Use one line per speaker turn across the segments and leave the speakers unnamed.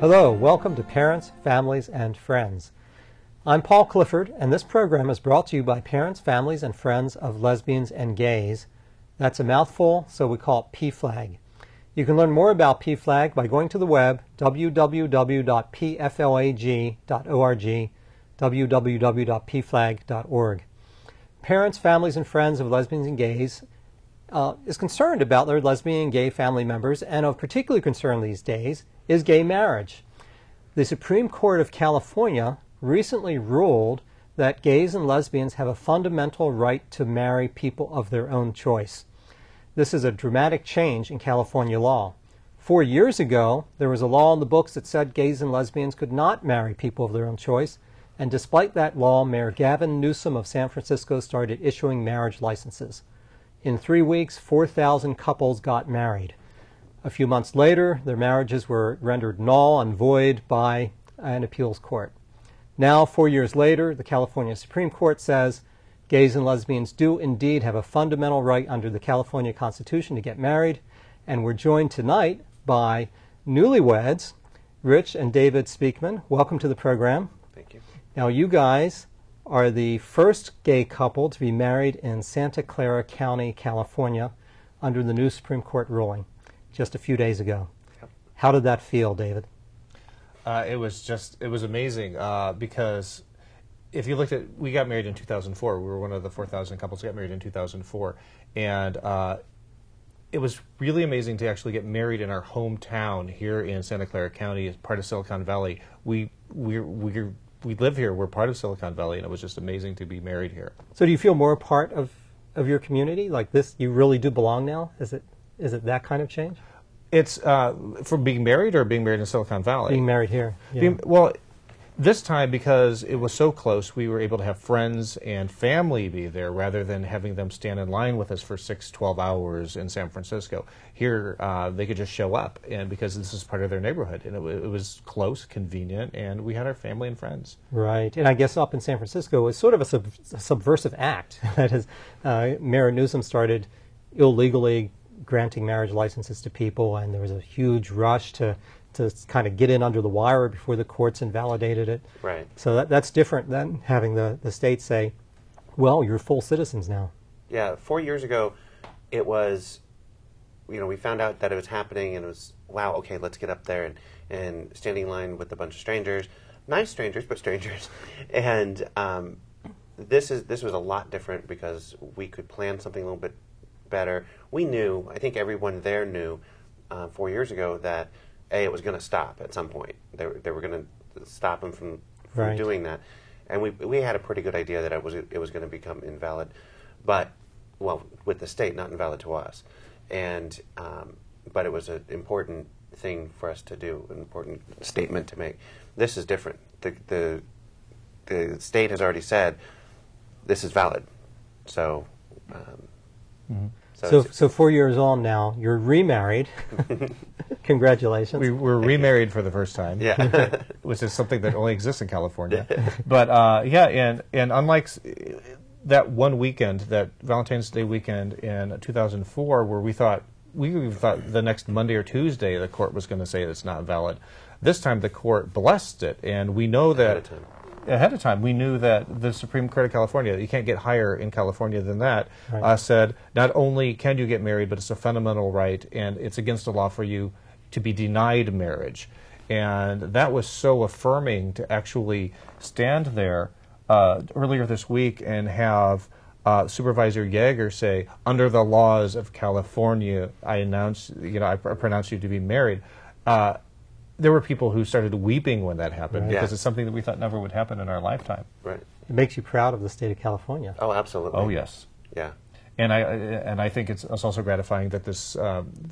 Hello, welcome to Parents, Families, and Friends. I'm Paul Clifford, and this program is brought to you by parents, families, and friends of lesbians and gays. That's a mouthful, so we call it PFLAG. You can learn more about PFLAG by going to the web, www.pflag.org, www.pflag.org. Parents, families, and friends of lesbians and gays is concerned about their lesbian and gay family members, and of particular concern these days is gay marriage. The Supreme Court of California recently ruled that gays and lesbians have a fundamental right to marry people of their own choice. This is a dramatic change in California law. 4 years ago, there was a law in the books that said gays and lesbians could not marry people of their own choice, and despite that law, Mayor Gavin Newsom of San Francisco started issuing marriage licenses. In 3 weeks, 4,000 couples got married. A few months later, their marriages were rendered null and void by an appeals court. Now, 4 years later, the California Supreme Court says gays and lesbians do indeed have a fundamental right under the California Constitution to get married, and we're joined tonight by newlyweds, Rich and David Speakman. Welcome to the program.
Thank you.
Now, you guys are the first gay couple to be married in Santa Clara County, California, under the new Supreme Court ruling just a few days ago.
Yep.
How did that feel, David?
It was amazing because if you looked at, we got married in 2004. We were one of the 4,000 couples who got married in 2004. And it was really amazing to actually get married in our hometown here in Santa Clara County as part of Silicon Valley. We live here. We're part of Silicon Valley, and it was just amazing to be married here.
So do you feel more a part of your community? Like this, you really do belong now? Is it that kind of change?
It's from being married or being married in Silicon Valley?
Being married here. Yeah.
Well, this time, because it was so close, we were able to have friends and family be there rather than having them stand in line with us for 12 hours in San Francisco. Here, they could just show up, and because this is part of their neighborhood, and it was close, convenient, and we had our family and friends.
Right, and I guess up in San Francisco, it was sort of a subversive act. That is, Mayor Newsom started illegally granting marriage licenses to people, and there was a huge rush to kind of get in under the wire before the courts invalidated it.
Right.
So that's different than having the state say, well, you're full citizens now.
Yeah, 4 years ago, it was, we found out that it was happening, and it was, wow, okay, let's get up there and standing in line with a bunch of strangers. Nice strangers, but strangers. And this was a lot different because we could plan something a little bit better. We knew, I think everyone there knew 4 years ago that it was going to stop at some point. They were going to stop them from
right.
doing that, and we had a pretty good idea that it was going to become invalid, but with the state, not invalid to us, and but it was an important thing for us to do, an important statement to make. This is different. The state has already said this is valid, so.
Mm-hmm. So 4 years on now, you're remarried. Congratulations.
We're remarried for the first time,
yeah.
Which is something that only exists in California. But and unlike that one weekend, that Valentine's Day weekend in 2004, where we thought the next Monday or Tuesday the court was going to say it's not valid. This time the court blessed it, and we know that ahead of time, we knew that the Supreme Court of California, you can't get higher in California than that,
right.
Said not only can you get married, but it's a fundamental right, and it's against the law for you to be denied marriage. And that was so affirming to actually stand there earlier this week and have Supervisor Yeager say, under the laws of California, I pronounce you to be married. There were people who started weeping when that happened,
right.
because it's something that we thought never would happen in our lifetime.
Right.
It makes you proud of the state of California.
Oh, absolutely.
Oh, yes.
Yeah.
And I think it's also gratifying that the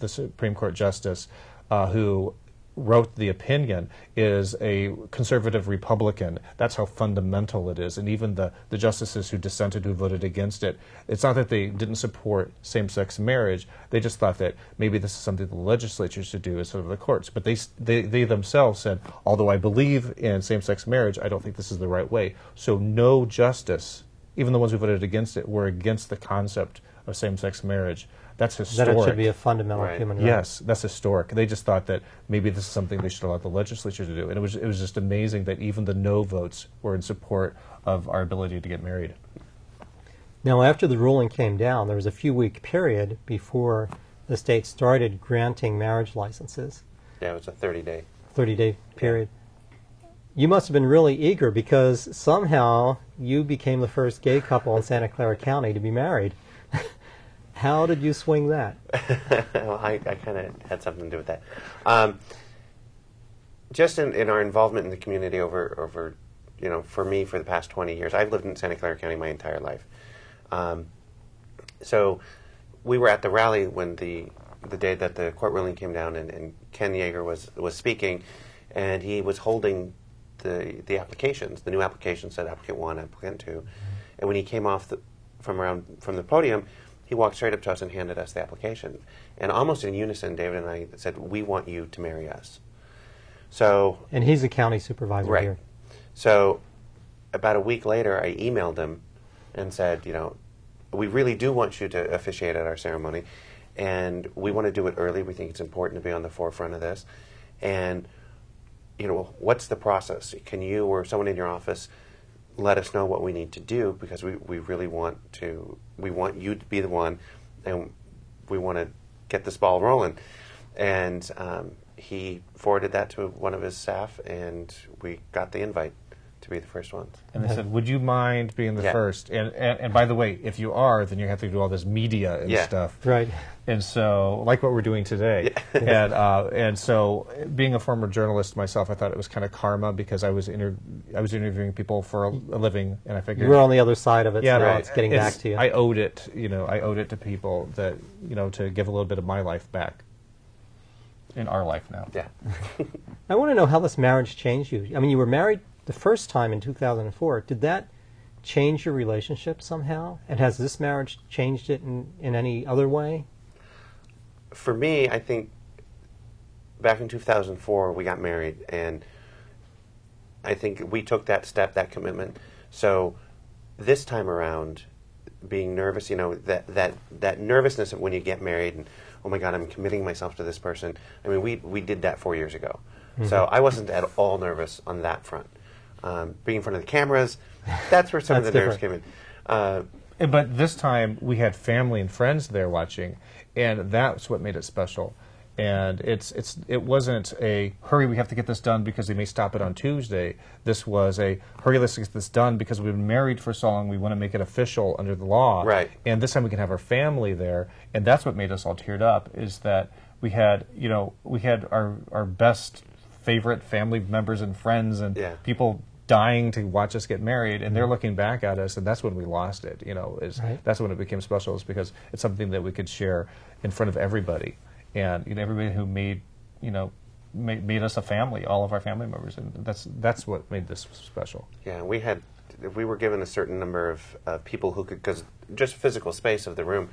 Supreme Court justice who wrote the opinion is a conservative Republican. That's how fundamental it is. And even the justices who dissented, who voted against it, it's not that they didn't support same-sex marriage. They just thought that maybe this is something the legislature should do instead of the courts. But they themselves said, although I believe in same-sex marriage, I don't think this is the right way. So no justice even the ones who voted against it, were against the concept of same-sex marriage. That's historic.
That it should be a fundamental
Right.
human right.
Yes, that's historic. They just thought that maybe this is something they should allow the legislature to do. And it was just amazing that even the no votes were in support of our ability to get married.
Now, after the ruling came down, there was a few-week period before the state started granting marriage licenses,
Yeah, it was a 30-day.
30-day period. You must have been really eager because somehow you became the first gay couple in Santa Clara County to be married. How did you swing that?
Well, I kind of had something to do with that. Just in our involvement in the community over, for me, for the past 20 years, I've lived in Santa Clara County my entire life. So we were at the rally when the day that the court ruling came down, and Ken Yeager was speaking, and he was holding the applications, the new applications, said applicant 1, applicant 2, and when he came off from the podium, he walked straight up to us and handed us the application. And almost in unison, David and I said, "We want you to marry us." So,
And he's the county supervisor
right.
here.
So about a week later, I emailed him and said, we really do want you to officiate at our ceremony, and we want to do it early. We think it's important to be on the forefront of this. And, what's the process? Can you or someone in your office let us know what we need to do, because we really want you to be the one, and we want to get this ball rolling. And he forwarded that to one of his staff, and we got the invite to be the first ones.
And they said, would you mind being the
Yeah.
first? And by the way, if you are, then you have to do all this media and
Yeah.
stuff.
Right.
And so, like what we're doing today. And so, being a former journalist myself, I thought it was kind of karma, because I was interviewing people for a living, and I figured
You were on the other side of it,
yeah,
so now
right.
it's getting back to you.
I owed it, I owed it to people that, to give a little bit of my life back in our life now.
Yeah.
I want to know how this marriage changed you. I mean, you were married the first time in 2004. Did that change your relationship somehow? And has this marriage changed it in any other way?
For me, I think back in 2004, we got married, and I think we took that step, that commitment. So this time around, being nervous, that nervousness of when you get married and, oh my God, I'm committing myself to this person. I mean, we did that 4 years ago. Mm-hmm. So I wasn't at all nervous on that front. Being in front of the cameras, that's where some of the nerves came in.
But this time we had family and friends there watching, and that's what made it special. And it wasn't a hurry, we have to get this done because they may stop it on Tuesday. This was a hurry, let's get this done because we've been married for so long, we want to make it official under the law.
Right.
And this time we can have our family there, and that's what made us all teared up, is that we had our best favorite family members and friends and people dying to watch us get married, and they're looking back at us, and that's when we lost it.
Right.
That's when it became special, is because it's something that we could share in front of everybody, and everybody who made us a family, all of our family members, and that's what made this special.
Yeah, we were given a certain number of people who could, because just physical space of the room,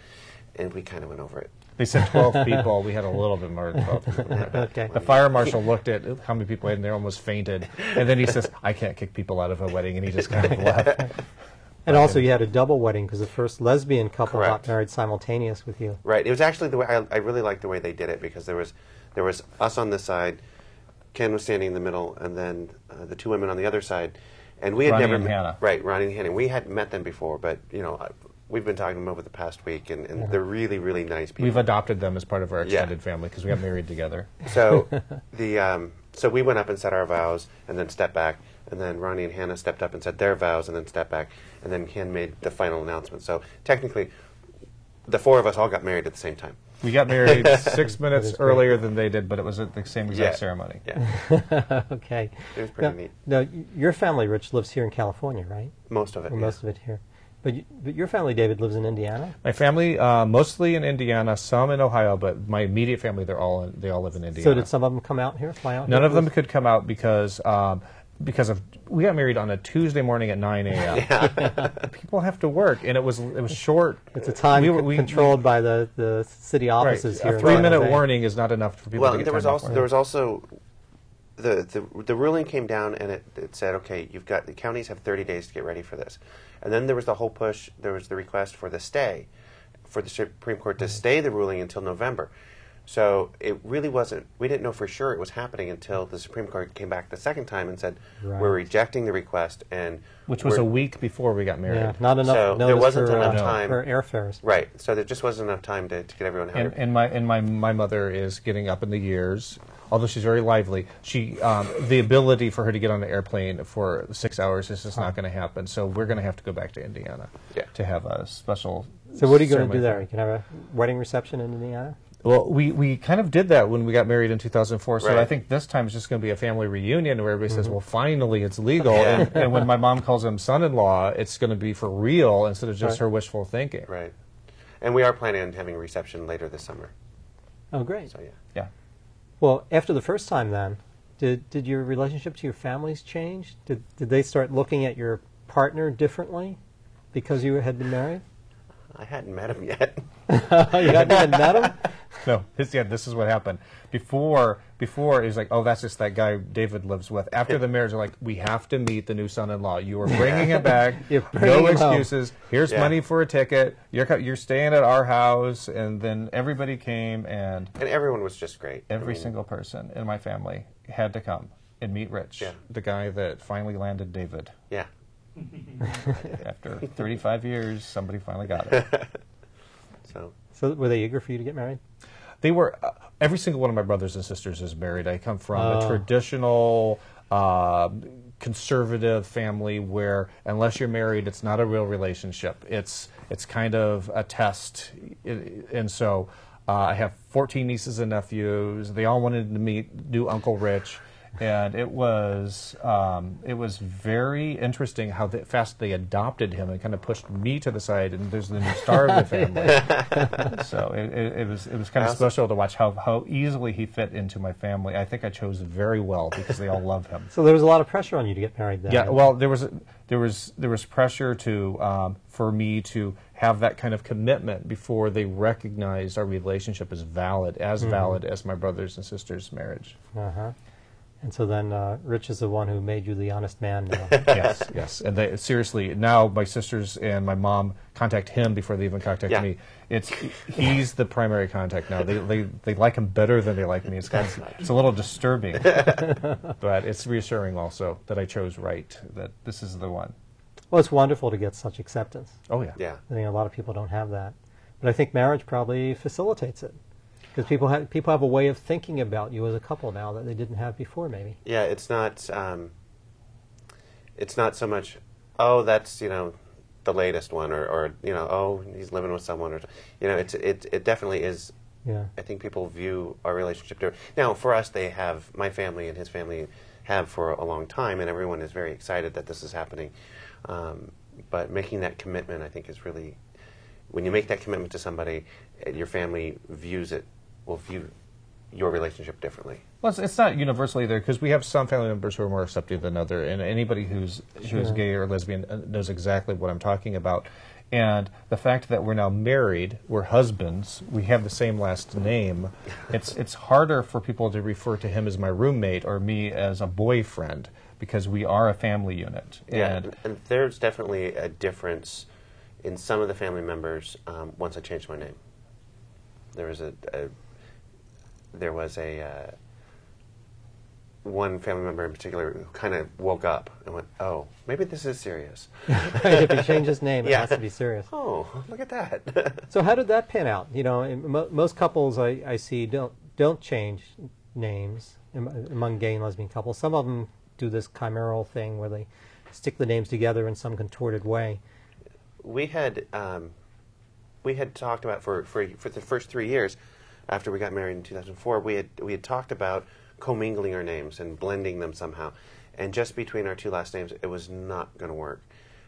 and we kind of went over it.
They said 12 people. We had a little bit more than 12 people.
Okay.
The fire marshal looked at how many people had in there, almost fainted. And then he says, I can't kick people out of a wedding. And he just kind of left.
And also you had a double wedding because the first lesbian couple
Correct.
got married simultaneous with you.
Right. It was actually the way I really liked the way they did it, because there was us on this side, Ken was standing in the middle, and then the two women on the other side. And we had
Ronnie
never
and Hannah.
Right, Ronnie and Hannah. We hadn't met them before, but we've been talking to them over the past week, and they're really, really nice people.
We've adopted them as part of our extended family because we got married together.
So so we went up and said our vows, and then stepped back, and then Ronnie and Hannah stepped up and said their vows, and then stepped back, and then Ken made the final announcement. So technically, the four of us all got married at the same time.
We got married 6 minutes earlier than they did, but it was at the same exact ceremony.
Yeah,
Okay.
it was pretty neat.
Now, your family, Rich, lives here in California, right?
Most of it.
Or
yeah.
most of it here. But your family, David, lives in Indiana?
My family, mostly in Indiana, some in Ohio, but my immediate family, they all live in Indiana.
So did some of them come out here, fly out
None
here?
of them could come out because we got married on a Tuesday morning at 9 a.m. People have to work, and it was short.
It's a time controlled by the city offices
right.
here.
A 3-minute warning is not enough for people
Well,
to get
there was
time
also
off.
there was also the ruling came down, and it said, okay, the counties have 30 days to get ready for this. And then there was the whole push, there was the request for the stay, for the Supreme Court to stay the ruling until November. So it really wasn't, we didn't know for sure it was happening until the Supreme Court came back the second time and said, we're rejecting the request.
Which was a week before we got married.
Yeah, not enough
so there wasn't enough time
for airfares.
Right, so there just wasn't enough time to get everyone out.
And my mother is getting up in the years, although she's very lively. She the ability for her to get on the airplane for 6 hours is just not going to happen. So we're going to have to go back to Indiana to have a special.
So what are you going to do there? You can have a wedding reception in Indiana?
Well, we kind of did that when we got married in 2004, so
Right.
I think this time it's just going to be a family reunion where everybody says, well, finally it's legal. And when my mom calls him son-in-law, it's going to be for real instead of just her wishful thinking.
Right. And we are planning on having a reception later this summer.
Oh, great.
So,
Yeah.
Well, after the first time then, did your relationship to your families change? Did they start looking at your partner differently because you had been married?
I hadn't met him yet.
You hadn't even met him?
No, this is what happened. Before it was like, oh, that's just that guy David lives with. After the marriage, they're like, we have to meet the new son-in-law. You are bringing him back. No excuses. Here's money for a ticket. You're staying at our house. And then everybody came, and
everyone was just great.
Every single person in my family had to come and meet Rich, the guy that finally landed David.
Yeah.
After 35 years, somebody finally got it.
So were they eager for you to get married?
They were. Every single one of my brothers and sisters is married. I come from a traditional, conservative family where unless you're married, it's not a real relationship. It's kind of a test. And so I have 14 nieces and nephews. They all wanted to meet new Uncle Rich. And it was very interesting how fast they adopted him and kind of pushed me to the side, and there's the new star of the family. So it was kind of special to watch how easily he fit into my family. I think I chose very well because they all love him.
So there was a lot of pressure on you to get married then.
Yeah, well, there was pressure for me to have that kind of commitment before they recognized our relationship as valid as my brothers and sisters' marriage.
Uh-huh. And so then Rich is the one who made you the honest man now.
Yes. And seriously, now my sisters and my mom contact him before they even contact me. He's the primary contact now. They like him better than they like me. It's a little disturbing, but it's reassuring also that I chose right, that this is the one.
Well, it's wonderful to get such acceptance.
Oh, yeah.
Yeah.
I think a lot of people don't have that. But I think marriage probably facilitates it. Because people have a way of thinking about you as a couple now that they didn't have before, maybe.
Yeah, it's not so much, oh, that's the latest one, or oh, he's living with someone, or it definitely is.
Yeah.
I think people view our relationship different. Now, for us, my family and his family have for a long time, and everyone is very excited that this is happening. But making that commitment, I think, is really, when you make that commitment to somebody, your family will view your relationship differently.
Well, it's not universally there because we have some family members who are more accepting than other, and anybody who's gay or lesbian knows exactly what I'm talking about. And the fact that we're now married, we're husbands, we have the same last name, it's harder for people to refer to him as my roommate or me as a boyfriend because we are a family unit.
And there's definitely a difference in some of the family members once I changed my name. There was one family member in particular who kind of woke up and went, oh, maybe this is serious.
If he changed his name, it has to be serious.
Oh, look at that.
So how did that pan out? Most couples I see don't change names among gay and lesbian couples. Some of them do this chimeral thing where they stick the names together in some contorted way.
We had talked about for the first 3 years after we got married in 2004, we had talked about commingling our names and blending them somehow. And just between our two last names, it was not going to work.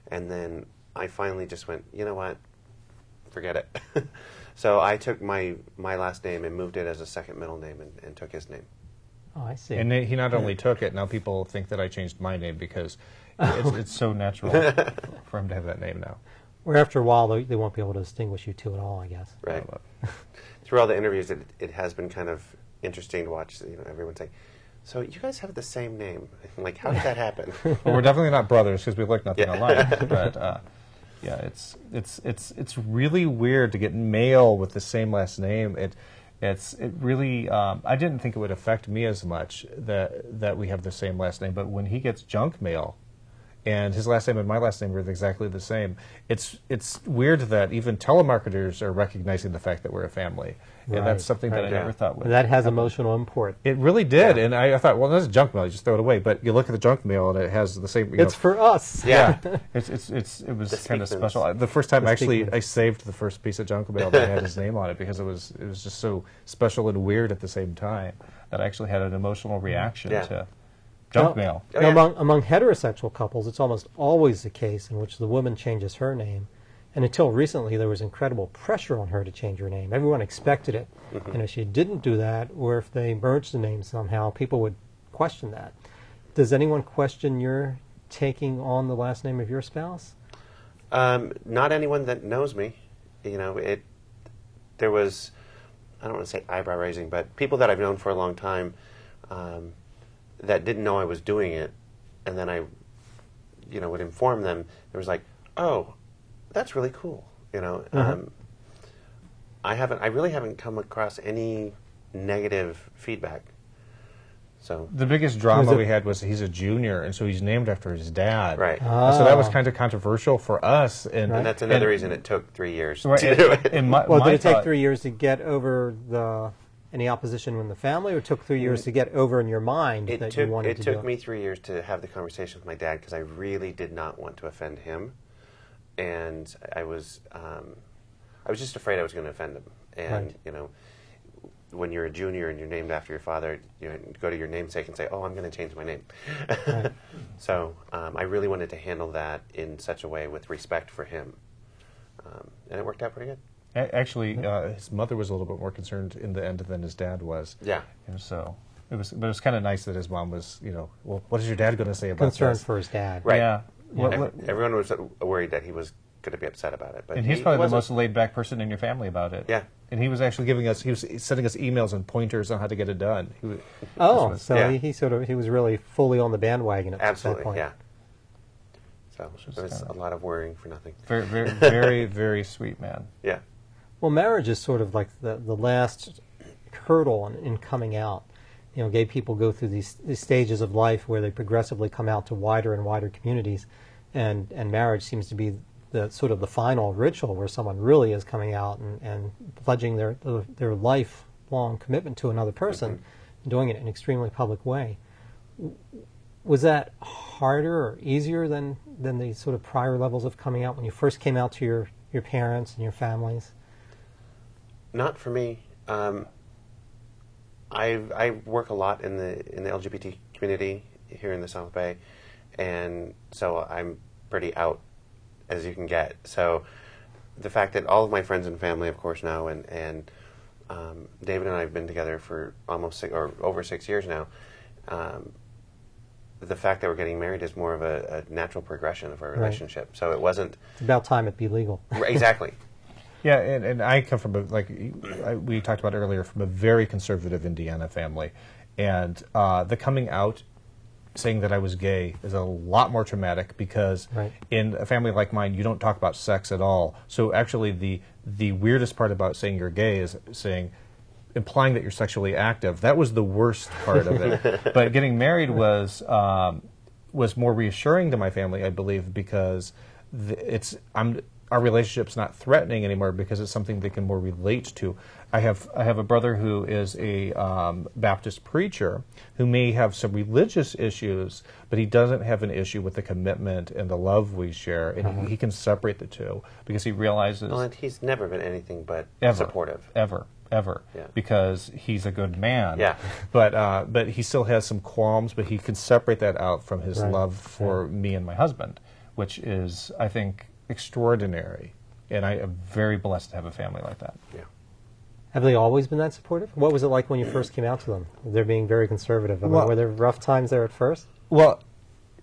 And then I finally just went, you know what? Forget it. So I took my last name and moved it as a second middle name and took his name.
Oh, I see.
And he not only took it, now people think that I changed my name because it's so natural for him to have that name now.
Or after a while, they won't be able to distinguish you two at all, I guess.
Right. Through all the interviews, it has been kind of interesting to watch. Everyone say, so you guys have the same name. Like, how did that happen?
Well, we're definitely not brothers because we look nothing
Yeah.
alike. But yeah, it's really weird to get mail with the same last name. It really. I didn't think it would affect me as much that we have the same last name. But when he gets junk mail, and his last name and my last name are exactly the same, it's weird that even telemarketers are recognizing the fact that we're a family.
Right.
And that's something that I never thought would.
That has emotional import.
It really did, and I thought, well, that's junk mail. You just throw it away. But you look at the junk mail, and it has the same.
It's for us.
Yeah.
It was
The
kind of
Speakmans.
special. The first time, actually,
Speakmans.
I saved the first piece of junk mail that had his name on it because it was just so special and weird at the same time that I actually had an emotional reaction
Yeah.
to junk
Now-
mail.
Oh,
now,
yeah.
among heterosexual couples, it's almost always the case in which the woman changes her name. And until recently, there was incredible pressure on her to change her name. Everyone expected it. And if she didn't do that, or if they merged the names somehow, people would question that. Does anyone question your taking on the last name of your spouse?
Not anyone that knows me. You know, there was, I don't want to say eyebrow raising, but people that I've known for a long time that didn't know I was doing it, and then I, would inform them. There was like, oh, that's really cool. I really haven't come across any negative feedback. So
The biggest drama we had was he's a junior, and so he's named after his dad.
right,
And so that was kind of controversial for us. And
and that's another reason it took 3 years
Right,
to do it.
and my,
Well,
my
did it take
thought-
3 years to get over any opposition in the family, or it took 3 years to get over in your mind that you wanted to do
took me 3 years to have the conversation with my dad because I really did not want to offend him, and I was just afraid I was going to offend him. And
Right.
When you're a junior and you're named after your father, you go to your namesake and say, "Oh, I'm going to change my name."
Right.
So I really wanted to handle that in such a way with respect for him, and it worked out pretty good.
Actually, his mother was a little bit more concerned in the end than his dad was.
Yeah.
And so it was kind of nice that his mom was, well, what is your dad going to say about
Concerned
this?
for his dad.
Right.
Yeah. Well,
Everyone was worried that he was going to be upset about it, but
and he's
he
probably the
wasn't.
most laid-back person in your family about it.
Yeah.
And he was actually he was sending us emails and pointers on how to get it done.
Oh,
was-
so
yeah.
he was really fully on the bandwagon at that
Absolutely,
point.
yeah. So it was a lot of worrying for nothing.
Very, very, very, very sweet man.
Yeah.
Well, marriage is sort of like the last hurdle in coming out. Gay people go through these stages of life where they progressively come out to wider and wider communities, and marriage seems to be the sort of the final ritual where someone really is coming out and pledging their lifelong commitment to another person, and doing it in an extremely public way. Was that harder or easier than the sort of prior levels of coming out when you first came out to your parents and your families?
Not for me. I work a lot in the LGBT community here in the South Bay, and so I'm pretty out as you can get. So the fact that all of my friends and family, of course, know, and David and I have been together for over 6 years now. The fact that we're getting married is more of a natural progression of our relationship. So it wasn't
It's about time it be legal.
exactly.
Yeah, and I come from we talked about earlier, from a very conservative Indiana family, and the coming out, saying that I was gay, is a lot more traumatic because in a family like mine, you don't talk about sex at all. So actually, the weirdest part about saying you're gay is implying that you're sexually active. That was the worst part of it. But getting married was more reassuring to my family, I believe, because our relationship's not threatening anymore because it's something they can more relate to. I have a brother who is a Baptist preacher who may have some religious issues, but he doesn't have an issue with the commitment and the love we share, and he can separate the two because he realizes...
Well, and he's never been anything but supportive.
Ever.
Yeah.
Because he's a good man.
Yeah.
But he still has some qualms, but he can separate that out from his love for me and my husband, which is, I think, extraordinary. And I am very blessed to have a family like that.
Yeah.
Have they always been that supportive? What was it like when you first came out to them? They're being very conservative. Were there rough times there at first?
Well,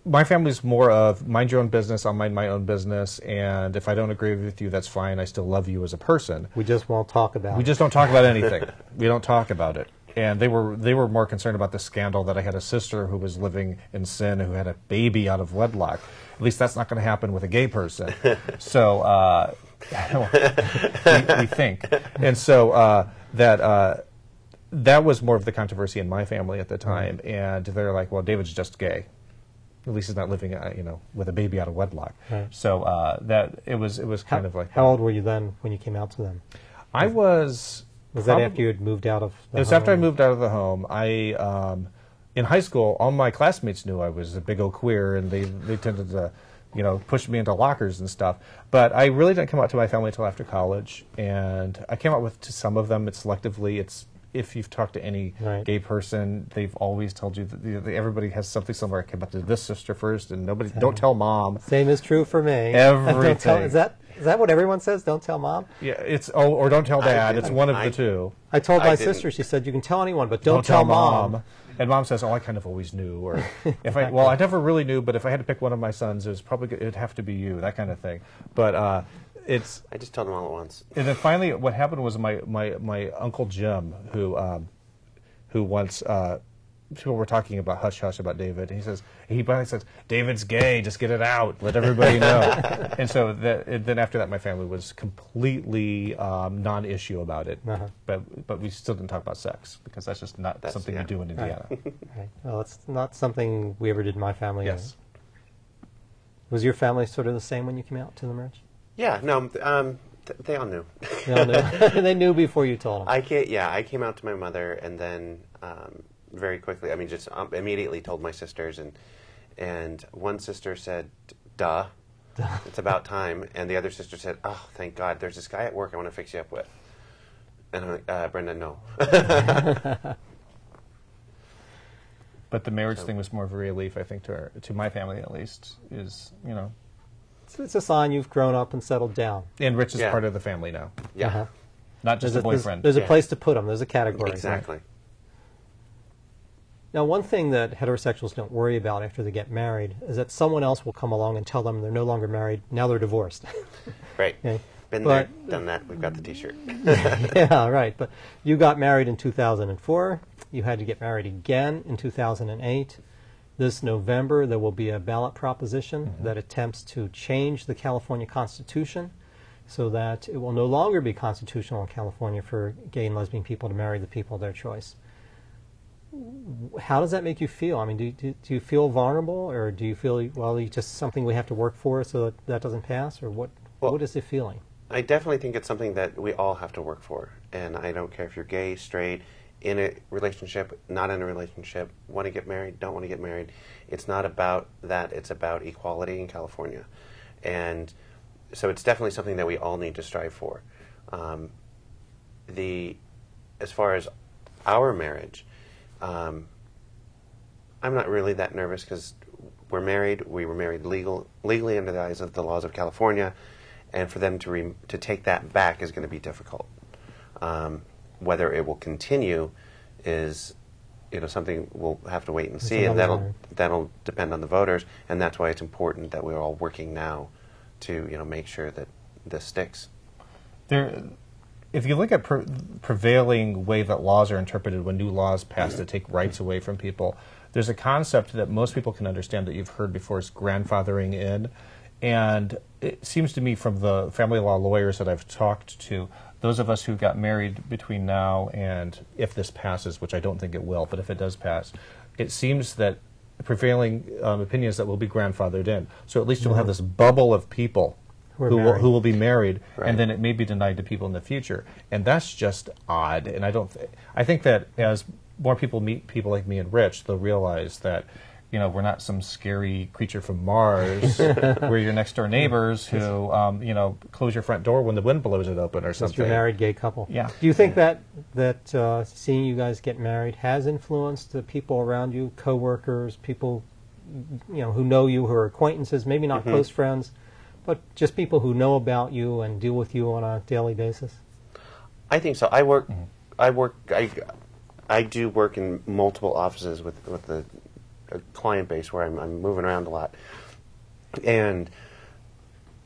my family's more of mind your own business, I'll mind my own business, and if I don't agree with you, that's fine. I still love you as a person.
We just won't talk about it.
We just don't talk about anything. We don't talk about it. And they were more concerned about the scandal that I had a sister who was living in sin who had a baby out of wedlock. At least that's not going to happen with a gay person. So we think. And so that was more of the controversy in my family at the time. And they're like, well, David's just gay. At least he's not living, with a baby out of wedlock. Right. So that it was kind of like.
How old were you then when you came out to them?
I was.
Was that after you had moved out of the home?
It was after I moved out of the home. In high school, all my classmates knew I was a big old queer, and they tended to, push me into lockers and stuff. But I really didn't come out to my family until after college, and I came out to some of them. It's selectively. If you've talked to any gay person, they've always told you that everybody has something similar. I came out to this sister first, and nobody. Don't tell mom.
Same is true for me.
Everything.
Is that what everyone says? Don't tell mom?
Yeah, or don't tell dad. It's one of the two.
I told my sister, she said, you can tell anyone, but don't tell mom.
And mom says, I kind of always knew. Or I never really knew, but if I had to pick one of my sons, it'd have to be you, that kind of thing. But I
just told them all at once.
And then finally, what happened was my Uncle Jim, who once people were talking about hush hush about David. And he finally says, David's gay, just get it out, let everybody know. And so then after that, my family was completely non-issue about it. But we still didn't talk about sex because that's just not something you do in Indiana.
Right. Well, it's not something we ever did in my family.
Yes.
Was your family sort of the same when you came out to the marriage?
Yeah. No. They all knew.
They all knew. They knew before you told them.
I came out to my mother, and then very quickly, just immediately told my sisters, and one sister said, "Duh, it's about time," and the other sister said, "Oh, thank God, there's this guy at work I want to fix you up with." And I'm like, Brenda, no.
But the marriage thing was more of a relief, I think, to my family at least.
It's a sign you've grown up and settled down.
And Rich is part of the family now.
Yeah.
Not just a boyfriend.
There's a place to put them. There's a category.
Exactly.
Right? Now, one thing that heterosexuals don't worry about after they get married is that someone else will come along and tell them they're no longer married, now they're divorced.
Right. Okay. Been there, done that. We've got the T-shirt.
Yeah, right. But you got married in 2004. You had to get married again in 2008. This November, there will be a ballot proposition that attempts to change the California Constitution so that it will no longer be constitutional in California for gay and lesbian people to marry the people of their choice. How does that make you feel? I mean, do you feel vulnerable, or do you feel, it's just something we have to work for so that doesn't pass, or what is the feeling?
I definitely think it's something that we all have to work for, and I don't care if you're gay, straight, in a relationship, not in a relationship, want to get married, don't want to get married. It's not about that. It's about equality in California. And so it's definitely something that we all need to strive for. As far as our marriage, I'm not really that nervous because we're married. We were married legally under the eyes of the laws of California, and for them to take that back is going to be difficult. Whether it will continue is, something we'll have to wait and see, and that'll depend on the voters, and that's why it's important that we're all working now to make sure that this sticks.
If you look at prevailing way that laws are interpreted when new laws pass to take rights away from people, there's a concept that most people can understand that you've heard before is grandfathering in. And it seems to me from the family law lawyers that I've talked to, those of us who got married between now and if this passes, which I don't think it will, but if it does pass, it seems that prevailing opinion is that we'll be grandfathered in. So at least you'll have this bubble of people who will be married, right, and then it may be denied to people in the future. And that's just odd. And I think that as more people meet people like me and Rich, they'll realize that we're not some scary creature from Mars. We're your next door neighbors who, close your front door when the wind blows it open or something.
Just a married gay couple.
Yeah.
Do you think that seeing you guys get married has influenced the people around you, coworkers, people, who know you, who are acquaintances, maybe not close friends, but just people who know about you and deal with you on a daily basis?
I think so. I do work in multiple offices with the a client base where I'm moving around a lot, and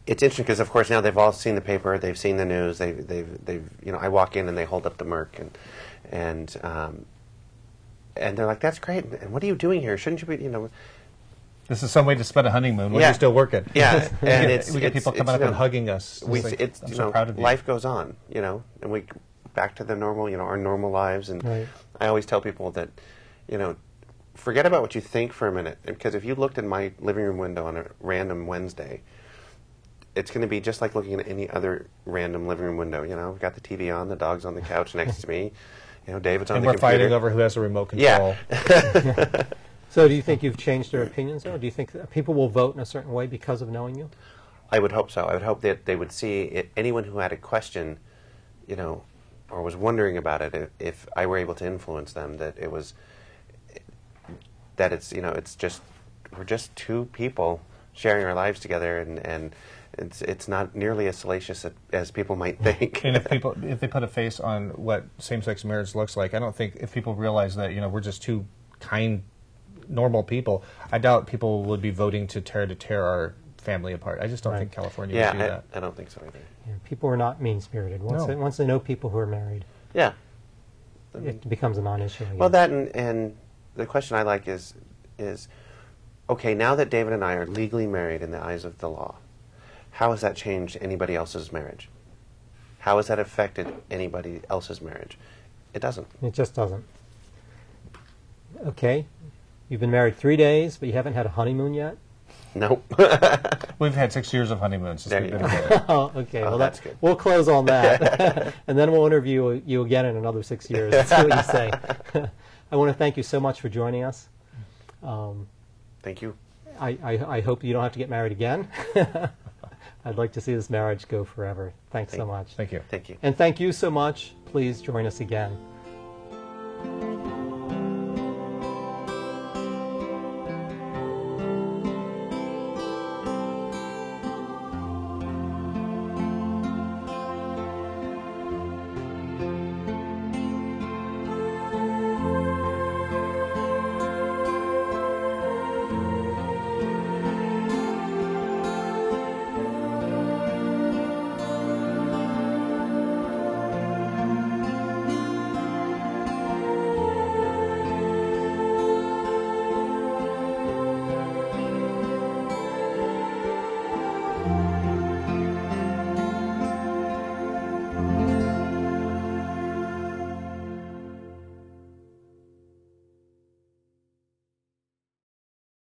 it's interesting because of course now they've all seen the paper, they've seen the news, they've I walk in and they hold up the Merc, and and they're like, "That's great. And what are you doing here? Shouldn't you be,
This is some way to spend a honeymoon when
Yeah.
you're still working.
Yeah, and
we get people coming up and hugging us.
It's
I'm so proud of you.
life goes on, and we back to the normal, our normal lives. And
Right.
I always tell people that, forget about what you think for a minute, because if you looked in my living room window on a random Wednesday, it's going to be just like looking at any other random living room window. We've got the TV on, the dog's on the couch next to me, David's on
And
the
we're
computer.
fighting over who has the remote control.
Yeah.
So do you think you've changed their opinions, though? Do you think that people will vote in a certain way because of knowing you?
I would hope so. I would hope that they would see anyone who had a question, or was wondering about it, if I were able to influence them, that it's just, we're just two people sharing our lives together, and it's not nearly as salacious as people might think.
And if they put a face on what same-sex marriage looks like, I don't think if people realize that we're just two kind, normal people, I doubt people would be voting to tear our family apart. I just don't think California would do that.
I don't think so either.
Yeah, people are not mean-spirited. Once they know people who are married,
Yeah.
it becomes a non-issue. I
Well,
guess.
that and the question I like is, okay, now that David and I are legally married in the eyes of the law, how has that changed anybody else's marriage? How has that affected anybody else's marriage? It doesn't.
It just doesn't. Okay, you've been married 3 days, but you haven't had a honeymoon yet?
Nope.
We've had 6 years of honeymoons since
There
we've
you
been
go.
together.
Oh, okay. Well,
that's good.
We'll close on that, and then we'll interview you again in another 6 years and see what you say. I want to thank you so much for joining us.
Thank you.
I hope you don't have to get married again. I'd like to see this marriage go forever. Thanks so much.
Thank you.
Thank you.
And thank you so much. Please join us again.